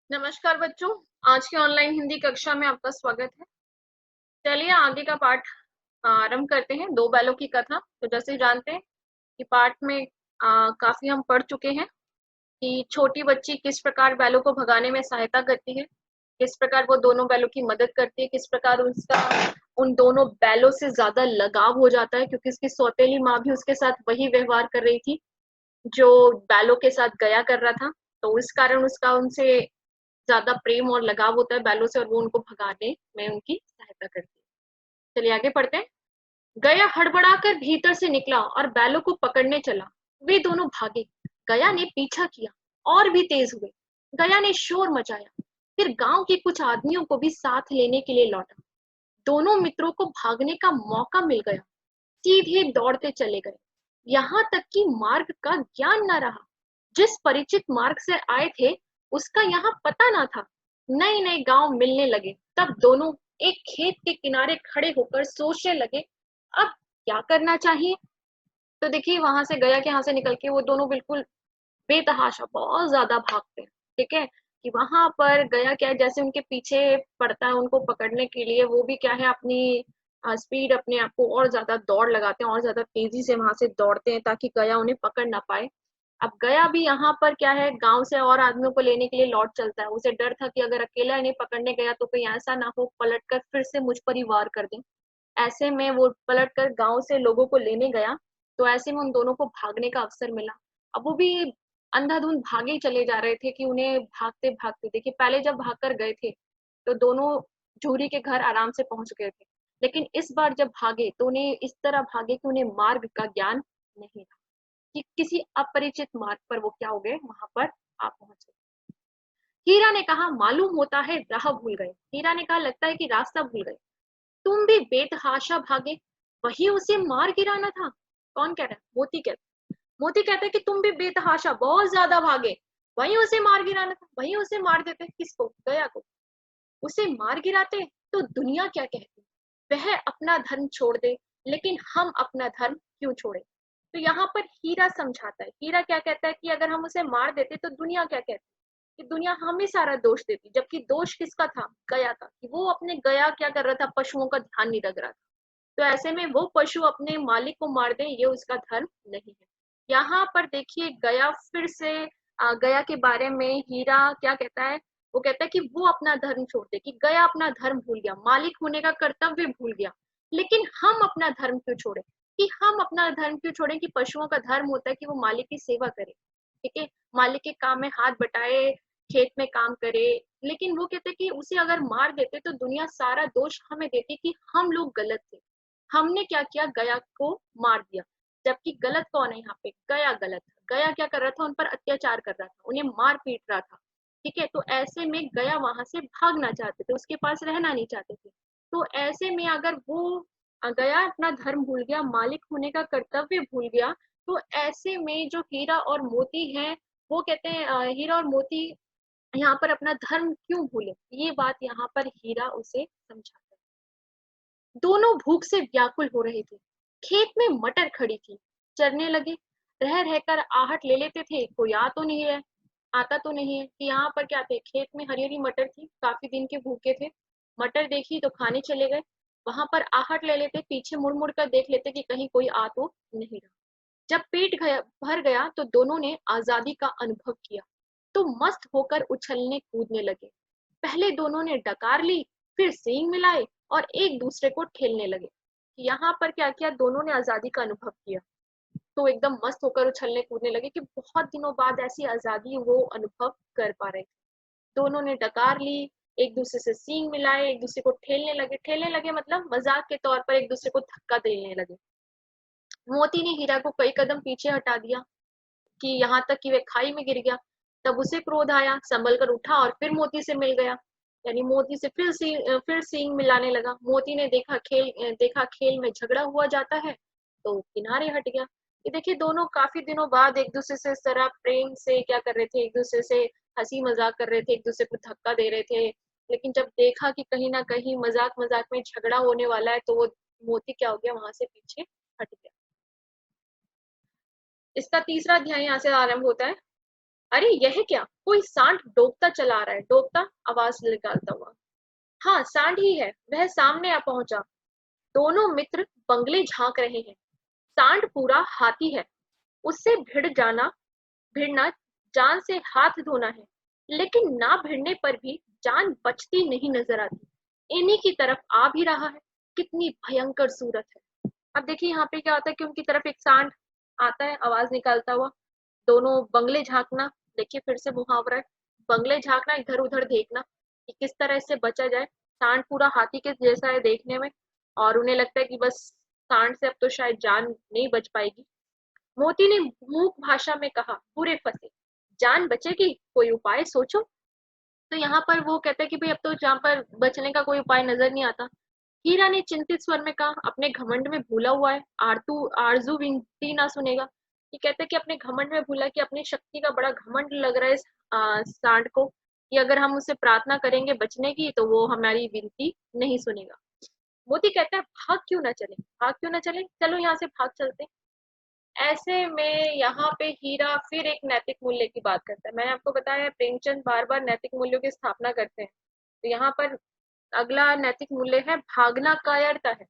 नमस्कार बच्चों, आज की ऑनलाइन हिंदी कक्षा में आपका स्वागत है। चलिए आगे का पाठ आरंभ करते हैं। दो बैलों की कथा। तो जैसे जानते हैं कि पाठ में काफी हम पढ़ चुके हैं कि छोटी बच्ची किस प्रकार बैलों को भगाने में सहायता करती है, किस प्रकार वो दोनों बैलों की मदद करती है, किस प्रकार उसका उन दोनों बैलों से ज्यादा लगाव हो जाता है क्योंकि उसकी सौतेली माँ भी उसके साथ वही व्यवहार कर रही थी जो बैलों के साथ गया कर रहा था। तो इस कारण उसका उनसे ज्यादा प्रेम और लगाव होता है बैलों से और वो उनको भगाने में उनकी सहायता करती है। चलिए आगे पढ़ते हैं। गया हड़बड़ाकर भीतर से निकला और बैलों को पकड़ने चला। वे दोनों भागे। गया ने पीछा किया और भी तेज हुए। गया ने शोर मचाया। फिर गांव के कुछ आदमियों को भी साथ लेने के लिए लौटा। दोनों मित्रों को भागने का मौका मिल गया। सीधे दौड़ते चले गए। यहाँ तक कि मार्ग का ज्ञान न रहा। जिस परिचित मार्ग से आए थे उसका यहाँ पता न था। नए नए गांव मिलने लगे। तब दोनों एक खेत के किनारे खड़े होकर सोचने लगे, अब क्या करना चाहिए। तो देखिए वहां से गया के यहाँ से निकल के वो दोनों बिल्कुल बेतहाशा बहुत ज्यादा भागते हैं। ठीक है कि वहां पर गया क्या है, जैसे उनके पीछे पड़ता है उनको पकड़ने के लिए, वो भी क्या है अपनी स्पीड अपने आप को और ज्यादा दौड़ लगाते हैं और ज्यादा तेजी से वहां से दौड़ते हैं ताकि गया उन्हें पकड़ ना पाए। अब गया भी यहाँ पर क्या है, गांव से और आदमियों को लेने के लिए लौट चलता है। उसे डर था कि अगर अकेला इन्हें पकड़ने गया तो कहीं ऐसा ना हो पलट कर फिर से मुझ पर ही वार कर दें। ऐसे में वो पलट कर गांव से लोगों को लेने गया। तो ऐसे में उन दोनों को भागने का अवसर मिला। अब वो भी अंधाधुंध भागे ही चले जा रहे थे कि उन्हें भागते भागते देखिए, पहले जब भाग कर गए थे तो दोनों झूरी के घर आराम से पहुंच गए थे, लेकिन इस बार जब भागे तो उन्हें इस तरह भागे कि उन्हें मार्ग का ज्ञान नहीं था, कि किसी अपरिचित मार्ग पर वो क्या हो गए, वहां पर आ पहुंच गए। हीरा ने कहा, मालूम होता है राह भूल गए। हीरा ने कहा, लगता है कि रास्ता भूल गए। तुम भी बेतहाशा भागे, वही उसे मार गिराना था। कौन कह रहा है? मोती कहता है। मोती कहता है कि तुम भी बेतहाशा बहुत ज्यादा भागे, वही उसे मार गिराना था। वही उसे मार देते। किसको? गया को। उसे मार गिराते तो दुनिया क्या कहती। वह अपना धर्म छोड़ दे, लेकिन हम अपना धर्म क्यों छोड़े। तो यहाँ पर हीरा समझाता है। हीरा क्या कहता है कि अगर हम उसे मार देते तो दुनिया क्या कहती, कि दुनिया हमें सारा दोष देती, जबकि दोष किसका था? गया का, कि वो अपने गया क्या कर रहा था, पशुओं का ध्यान नहीं रख रहा था। तो ऐसे में वो पशु अपने मालिक को मार दे, ये उसका धर्म नहीं है। यहाँ पर देखिए गया फिर से गया के बारे में हीरा क्या कहता है, वो कहता है कि वो अपना धर्म छोड़ दे, कि गया अपना धर्म भूल गया, मालिक होने का कर्तव्य भूल गया, लेकिन हम अपना धर्म क्यों छोड़े। कि हम अपना धर्म क्यों छोड़े, कि पशुओं का धर्म होता है कि वो मालिक की सेवा करे। ठीक है, मालिक के काम में हाथ बटाए, खेत में काम करे। लेकिन वो कहते कि उसे अगर मार देते तो दुनिया सारा दोष हमें देती कि हम लोग गलत थे, हमने क्या किया, गया को मार दिया। जबकि गलत कौन है यहाँ पे? गया गलत था। गया क्या कर रहा था? उन पर अत्याचार कर रहा था, उन्हें मार पीट रहा था। ठीक है, तो ऐसे में गया वहां से भागना चाहते थे, उसके पास रहना नहीं चाहते थे। तो ऐसे में अगर वो गया अपना धर्म भूल गया, मालिक होने का कर्तव्य भूल गया, तो ऐसे में जो हीरा और मोती है, वो कहते हैं हीरा और मोती यहाँ पर अपना धर्म क्यों भूले। ये बात यहाँ पर हीरा उसे समझाता है। दोनों भूख से व्याकुल हो रहे थे। खेत में मटर खड़ी थी। चरने लगे। रह रहकर आहट ले लेते थे, कोई आ तो नहीं है, आता तो नहीं है। कि यहाँ पर क्या थे, खेत में हरी हरी मटर थी, काफी दिन के भूखे थे। मटर देखी तो खाने चले गए। वहां पर आहट ले लेते, पीछे मुड़ मुड़ कर देख लेते कि कहीं कोई आ तो नहीं रहा। जब पेट भर गया तो दोनों ने आजादी का अनुभव किया, तो मस्त होकर उछलने कूदने लगे। पहले दोनों ने डकार ली, फिर सींग मिलाए और एक दूसरे को ठेलने लगे। यहाँ पर क्या किया, दोनों ने आजादी का अनुभव किया, तो एकदम मस्त होकर उछलने कूदने लगे कि बहुत दिनों बाद ऐसी आजादी वो अनुभव कर पा रहे थे। दोनों ने डकार ली, एक दूसरे से सींग मिलाए, एक दूसरे को ठेलने लगे। ठेलने लगे मतलब मजाक के तौर पर एक दूसरे को धक्का देने लगे। मोती ने हीरा को कई कदम पीछे हटा दिया, कि यहाँ तक कि वे खाई में गिर गया। तब उसे क्रोध आया, संभल कर उठा और फिर मोती से मिल गया। यानी मोती से फिर सींग मिलाने लगा। मोती ने देखा खेल में झगड़ा हुआ जाता है, तो किनारे हट गया। ये देखिए दोनों काफी दिनों बाद एक दूसरे से इस तरह प्रेम से क्या कर रहे थे, एक दूसरे से हंसी मजाक कर रहे थे, एक दूसरे को धक्का दे रहे थे। लेकिन जब देखा कि कहीं ना कहीं मजाक मजाक में झगड़ा होने वाला है, तो वो मोती क्या हो गया, वहां से पीछे हट गया। इसका तीसरा अध्याय यहाँ से आरंभ होता है। अरे यह क्या, कोई सांड डोबता चला आ रहा है। डोबता, आवाज निकालता हुआ। हाँ सांड ही है, वह सामने आ पहुंचा। दोनों मित्र बंगले झांक रहे हैं। सांड पूरा हाथी है, उससे भिड़ना जान से हाथ धोना है, लेकिन ना भिड़ने पर भी जान बचती नहीं नजर आती। इन्हीं की तरफ आ भी रहा है। कितनी भयंकर सूरत है। अब देखिए यहाँ पे क्या होता है कि उनकी तरफ एक सांड आता है आवाज निकालता हुआ। दोनों बंगले झांकना, देखिए फिर से मुहावरा है। बंगले झांकना, इधर उधर देखना कि किस तरह से बचा जाए। सांड पूरा हाथी के जैसा है देखने में, और उन्हें लगता है कि बस सांड से अब तो शायद जान नहीं बच पाएगी। मोती ने मूक भाषा में कहा, पूरे फंसे, जान बचेगी, कोई उपाय सोचो। तो यहाँ पर वो कहता है कि भाई अब तो जहाँ पर बचने का कोई उपाय नजर नहीं आता। हीरा ने चिंतित स्वर में कहा, अपने घमंड में भूला हुआ है, आरतू आरजू विनती ना सुनेगा। ये कहते हैं कि अपने घमंड में भूला, कि अपनी शक्ति का बड़ा घमंड लग रहा है इस सांड को, कि अगर हम उससे प्रार्थना करेंगे बचने की तो वो हमारी विनती नहीं सुनेगा। मोती कहता है, भाग क्यों ना चले, भाग क्यों ना चले, चलो यहाँ से भाग चलते। ऐसे में यहाँ पे हीरा फिर एक नैतिक मूल्य की बात करता है। मैंने आपको बताया प्रेमचंद बार बार नैतिक मूल्यों की स्थापना करते हैं। तो यहाँ पर अगला नैतिक मूल्य है भागना कायरता है,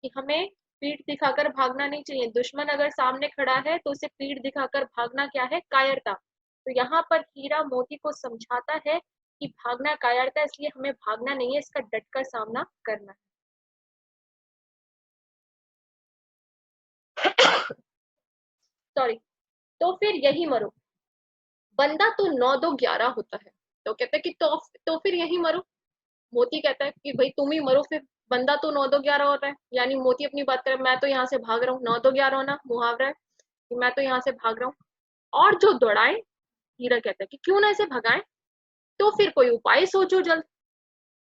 कि हमें पीठ दिखाकर भागना नहीं चाहिए। दुश्मन अगर सामने खड़ा है तो उसे पीठ दिखाकर भागना क्या है, कायरता। तो यहाँ पर हीरा मोती को समझाता है कि भागना कायरता है, इसलिए हमें भागना नहीं है, इसका डटकर सामना करना है। सॉरी। तो फिर यही मरो, बंदा तो 9 2 11 होता है। तो कहता है कि तो फिर यही मरो। मोती कहता है कि भाई तुम ही मरो फिर, बंदा तो 9 2 11 होता है। यानी मोती अपनी बात करे, मैं तो यहाँ से भाग रहा हूँ, 9 2 11 होना मुहावरा है कि मैं तो यहाँ से भाग रहा हूँ। और जो दौड़ाए, हीरा कहता है कि क्यों ना इसे भगाएं, तो फिर कोई उपाय सोचो जल्द।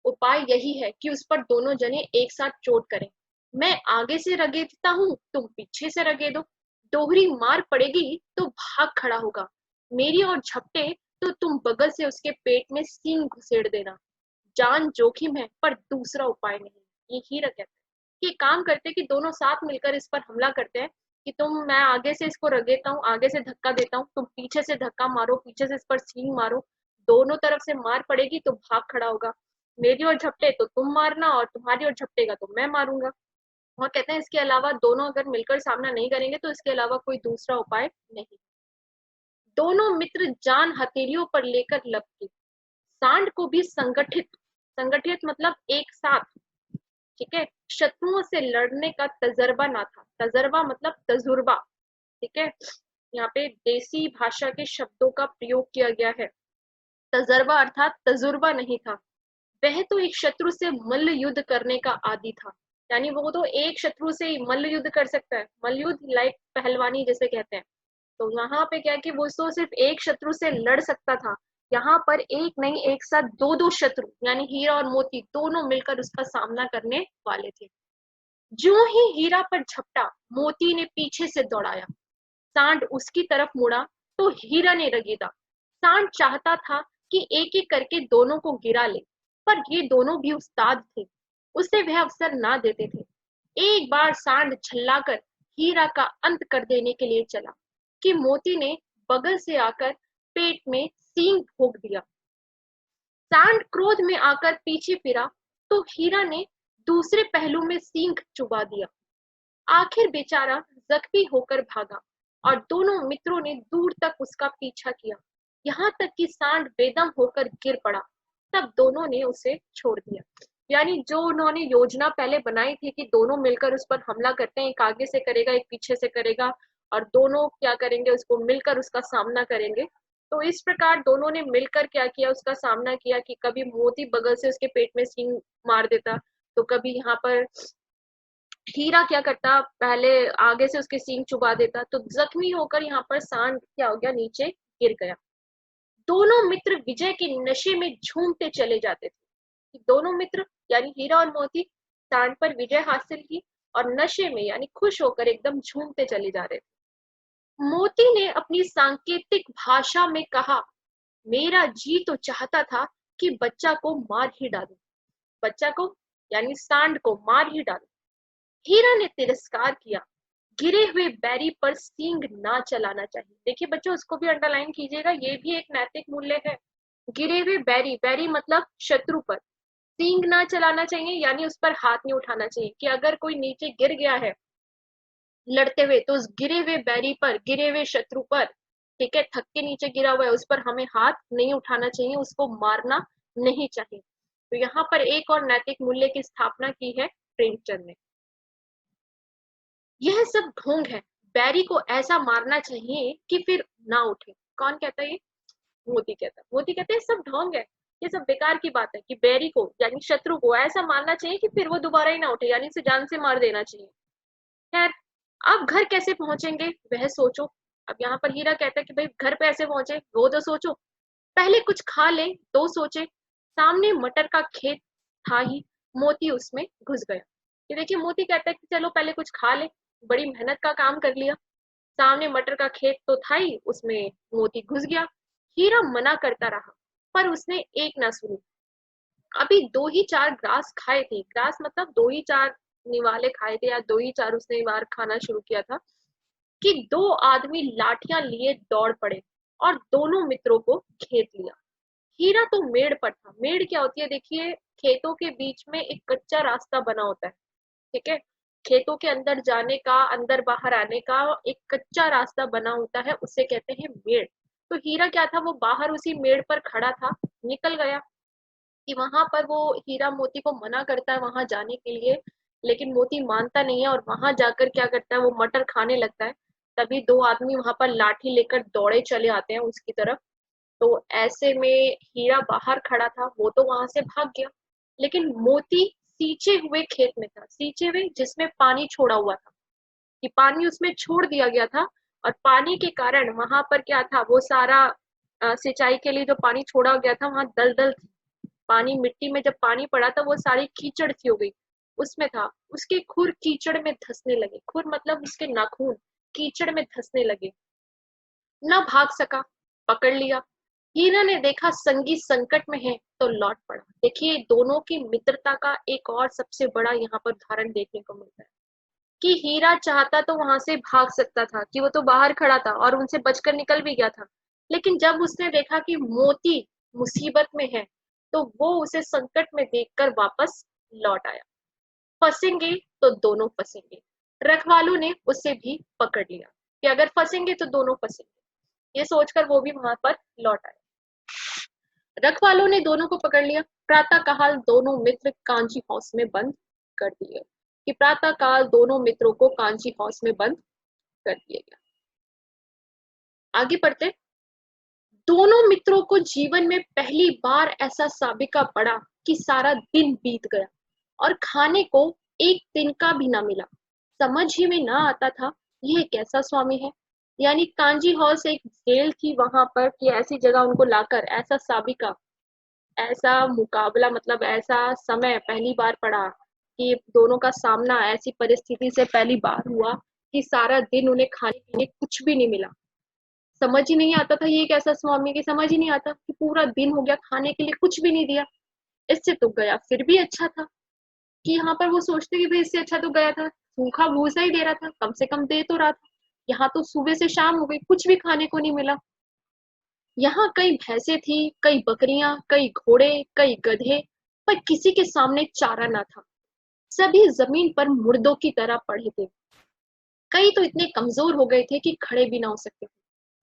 उपाय यही है कि उस पर दोनों जने एक साथ चोट करें। मैं आगे से रगेदता हूँ, तुम पीछे से रगेदो। दोहरी मार पड़ेगी तो भाग खड़ा होगा। मेरी ओर झपटे तो तुम बगल से उसके पेट में सींग घुसेड़ देना। जान जोखिम है पर दूसरा उपाय नहीं। ये हीरा कहता है कि काम करते कि दोनों साथ मिलकर इस पर हमला करते हैं, कि मैं आगे से इसको रगेता हूँ, आगे से धक्का देता हूँ, तुम पीछे से धक्का मारो, पीछे से इस पर सींग मारो। दोनों तरफ से मार पड़ेगी तो भाग खड़ा होगा। मेरी ओर झपटे तो तुम मारना, और तुम्हारी ओर झपटेगा तो मैं मारूंगा। और कहते हैं इसके अलावा दोनों अगर मिलकर सामना नहीं करेंगे तो इसके अलावा कोई दूसरा उपाय नहीं। दोनों मित्र जान हथेलियों पर लेकर लपके। सांड को भी संगठित, संगठित मतलब एक साथ, ठीक है, शत्रुओं से लड़ने का तजर्बा ना था। तजर्बा मतलब तजुर्बा, ठीक है। यहाँ पे देसी भाषा के शब्दों का प्रयोग किया गया है। तजर्बा अर्थात तजुर्बा नहीं था। वह तो एक शत्रु से मल्ल युद्ध करने का आदी था। यानी वो तो एक शत्रु से मल्ल युद्ध कर सकता है। मल्ल युद्ध लाइक पहलवानी जैसे कहते हैं। तो यहाँ पे क्या है कि वो तो सिर्फ एक शत्रु से लड़ सकता था। यहाँ पर एक नहीं, एक साथ दो दो शत्रु यानी हीरा और मोती दोनों मिलकर उसका सामना करने वाले थे। जो ही हीरा पर झपटा, मोती ने पीछे से दौड़ाया। सांड उसकी तरफ मुड़ा तो हीरा ने रगेदा। सांड चाहता था कि एक एक करके दोनों को गिरा ले, पर ये दोनों भी उस्ताद थे, उसे वह अवसर ना देते थे। एक बार सांड झल्लाकर हीरा का अंत कर देने के लिए चला कि मोती ने बगल से आकर पेट में सींग भोंक दिया। सांड क्रोध में आकर पीछे फिरा तो हीरा ने दूसरे पहलू में सींग चुबा दिया। आखिर बेचारा जख्मी होकर भागा और दोनों मित्रों ने दूर तक उसका पीछा किया, यहाँ तक कि सांड बेदम होकर गिर पड़ा। तब दोनों ने उसे छोड़ दिया। यानी जो उन्होंने योजना पहले बनाई थी कि दोनों मिलकर उस पर हमला करते हैं, एक आगे से करेगा एक पीछे से करेगा, और दोनों क्या करेंगे, उसको मिलकर उसका सामना करेंगे। तो इस प्रकार दोनों ने मिलकर क्या किया, उसका सामना किया कि कभी मोती बगल से उसके पेट में सींग मार देता, तो कभी यहाँ पर हीरा क्या करता, पहले आगे से उसके सींग चुबा देता। तो जख्मी होकर यहाँ पर सांड क्या हो गया, नीचे गिर गया। दोनों मित्र विजय के नशे में झूमते चले जाते थे। दोनों मित्र यानी हीरा और मोती सांड पर विजय हासिल की और नशे में यानी खुश होकर एकदम झूमते चले जा रहे थे। मोती ने अपनी सांकेतिक भाषा में कहा, मेरा जी तो चाहता था कि बच्चा को मार ही डालूं, बच्चा को यानी सांड को मार ही डालूं। हीरा ने तिरस्कार किया, गिरे हुए बैरी पर सींग ना चलाना चाहिए। देखिए बच्चों, उसको भी अंडरलाइन कीजिएगा, ये भी एक नैतिक मूल्य है। गिरे हुए बैरी, बैरी मतलब शत्रु पर, सींग ना चलाना चाहिए यानी उस पर हाथ नहीं उठाना चाहिए। कि अगर कोई नीचे गिर गया है लड़ते हुए तो उस गिरे हुए बैरी पर, गिरे हुए शत्रु पर, ठीक है, थक के नीचे गिरा हुआ है, उस पर हमें हाथ नहीं उठाना चाहिए, उसको मारना नहीं चाहिए। तो यहाँ पर एक और नैतिक मूल्य की स्थापना की है प्रेमचंद ने। यह सब ढोंग है, बैरी को ऐसा मारना चाहिए कि फिर ना उठे। कौन कहता है ये? मोदी कहता है। मोदी कहते हैं सब ढोंग है, ये सब बेकार की बात है कि बैरी को यानी शत्रु को ऐसा मारना चाहिए कि फिर वो दोबारा ही ना उठे, यानी उसे जान से मार देना चाहिए। खैर, अब घर कैसे पहुंचेंगे वह सोचो। अब यहाँ पर हीरा कहता है कि भाई घर पे ऐसे पहुंचे वो तो सोचो, पहले कुछ खा ले तो सोचे। सामने मटर का खेत था ही, मोती उसमें घुस गया। ये देखिए, मोती कहता है कि चलो पहले कुछ खा ले, बड़ी मेहनत का काम कर लिया। सामने मटर का खेत तो था ही, उसमें मोती घुस गया। हीरा मना करता रहा पर उसने एक ना सुनी। अभी दो ही चार ग्रास खाए थे, ग्रास मतलब दो ही चार निवाले खाए थे, या दो ही चार उसने बार खाना शुरू किया था कि दो आदमी लाठियां लिए दौड़ पड़े और दोनों मित्रों को घेर लिया। हीरा तो मेड़ पर था। मेड़ क्या होती है? देखिए, खेतों के बीच में एक कच्चा रास्ता बना होता है, ठीक है, खेतों के अंदर जाने का, अंदर बाहर आने का एक कच्चा रास्ता बना होता है, उसे कहते हैं मेड़। तो हीरा क्या था, वो बाहर उसी मेड़ पर खड़ा था, निकल गया कि वहां पर वो हीरा मोती को मना करता है वहां जाने के लिए, लेकिन मोती मानता नहीं है और वहां जाकर क्या करता है, वो मटर खाने लगता है। तभी दो आदमी वहां पर लाठी लेकर दौड़े चले आते हैं उसकी तरफ। तो ऐसे में हीरा बाहर खड़ा था, वो तो वहां से भाग गया, लेकिन मोती सींचे हुए खेत में था, सींचे हुए जिसमें पानी छोड़ा हुआ था, कि पानी उसमें छोड़ दिया गया था। और पानी के कारण वहां पर क्या था, वो सारा सिंचाई के लिए जो पानी छोड़ा गया था वहां दलदल थी। पानी, मिट्टी में जब पानी पड़ा था वो सारी कीचड़ सी हो गई, उसमें था। उसके खुर कीचड़ में धंसने लगे, खुर मतलब उसके नाखून कीचड़ में धंसने लगे। न भाग सका, पकड़ लिया। हीरा ने देखा संगी संकट में है तो लौट पड़ा। देखिए, दोनों की मित्रता का एक और सबसे बड़ा यहाँ पर उदाहरण देखने को मिलता है कि हीरा चाहता तो वहां से भाग सकता था, कि वो तो बाहर खड़ा था और उनसे बचकर निकल भी गया था, लेकिन जब उसने देखा कि मोती मुसीबत में है तो वो उसे संकट में देखकर वापस लौट आया। फंसेंगे तो दोनों फंसेंगे, रखवालों ने उसे भी पकड़ लिया कि अगर फंसेंगे तो दोनों फंसेंगे, ये सोचकर वो भी वहां पर लौट आया। रखवालों ने दोनों को पकड़ लिया। प्रातः काल दोनों मित्र कांची हाउस में बंद कर दिए, कि प्रातः काल दोनों मित्रों को कांची हाउस में बंद कर दिया गया। आगे पढ़ते। दोनों मित्रों को जीवन में पहली बार ऐसा साबिका पड़ा कि सारा दिन बीत गया और खाने को एक दिन का भी ना मिला। समझ ही में ना आता था ये कैसा स्वामी है। यानी कांजी हाउस एक जेल थी वहां पर, कि ऐसी जगह उनको लाकर ऐसा साबिका, ऐसा मुकाबला, मतलब ऐसा समय पहली बार पड़ा कि दोनों का सामना ऐसी परिस्थिति से पहली बार हुआ कि सारा दिन उन्हें खाने के लिए कुछ भी नहीं मिला। समझ ही नहीं आता था ये कैसा स्वामी, की समझ ही नहीं आता कि पूरा दिन हो गया खाने के लिए कुछ भी नहीं दिया। इससे तो गया फिर भी अच्छा था, कि यहाँ पर वो सोचते कि भाई इससे अच्छा तो गया था, सूखा भूसा ही दे रहा था, कम से कम दे तो रहा था। यहाँ तो सुबह से शाम हो गई, कुछ भी खाने को नहीं मिला। यहाँ कई भैंसे थी, कई बकरियां, कई घोड़े, कई गधे, पर किसी के सामने चारा ना था। सभी जमीन पर मुर्दों की तरह पड़े थे। कई तो इतने कमजोर हो गए थे कि खड़े भी ना हो सकते थे।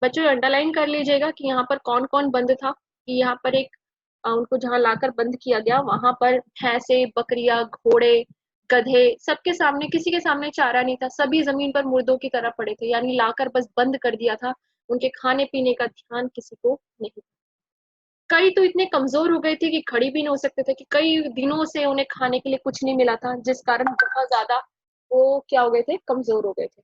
बच्चों अंडरलाइन कर लीजिएगा कि यहाँ पर कौन कौन बंद था, कि यहाँ पर एक उनको जहाँ लाकर बंद किया गया वहां पर भैंसे, बकरियां, घोड़े, गधे, सबके सामने, किसी के सामने चारा नहीं था, सभी जमीन पर मुर्दों की तरह पड़े थे, यानी लाकर बस बंद कर दिया था। उनके खाने पीने का ध्यान किसी को नहीं। कई तो इतने कमजोर हो गए थे कि खड़ी भी नहीं हो सकते थे, कि कई दिनों से उन्हें खाने के लिए कुछ नहीं मिला था, जिस कारण बहुत ज्यादा वो क्या हो गए थे, कमजोर हो गए थे।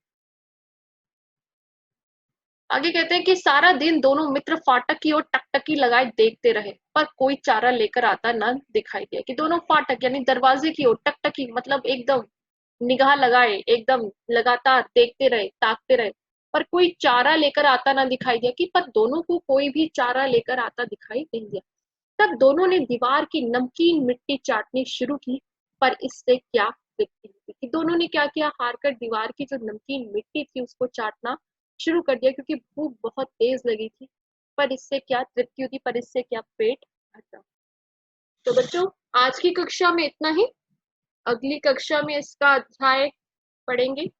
आगे कहते हैं कि सारा दिन दोनों मित्र फाटक की ओर टकटकी लगाए देखते रहे, पर कोई चारा लेकर आता न दिखाई दिया। कि दोनों फाटक यानी दरवाजे की ओर टकटकी मतलब एकदम निगाह लगाए, एकदम लगातार देखते रहे, ताकते रहे, पर कोई चारा लेकर आता ना दिखाई दिया। कि पर दोनों को कोई भी चारा लेकर आता दिखाई नहीं दिया। तब दोनों ने दीवार की नमकीन मिट्टी चाटनी शुरू की, पर इससे क्या दिखती थी। कि दोनों ने क्या किया, हारकर दीवार की जो नमकीन मिट्टी थी उसको चाटना शुरू कर दिया, क्योंकि भूख बहुत तेज लगी थी। पर इससे क्या तृप्ति होती, पर इससे क्या पेट भरता। तो बच्चों, आज की कक्षा में इतना ही। अगली कक्षा में इसका अध्याय पढ़ेंगे।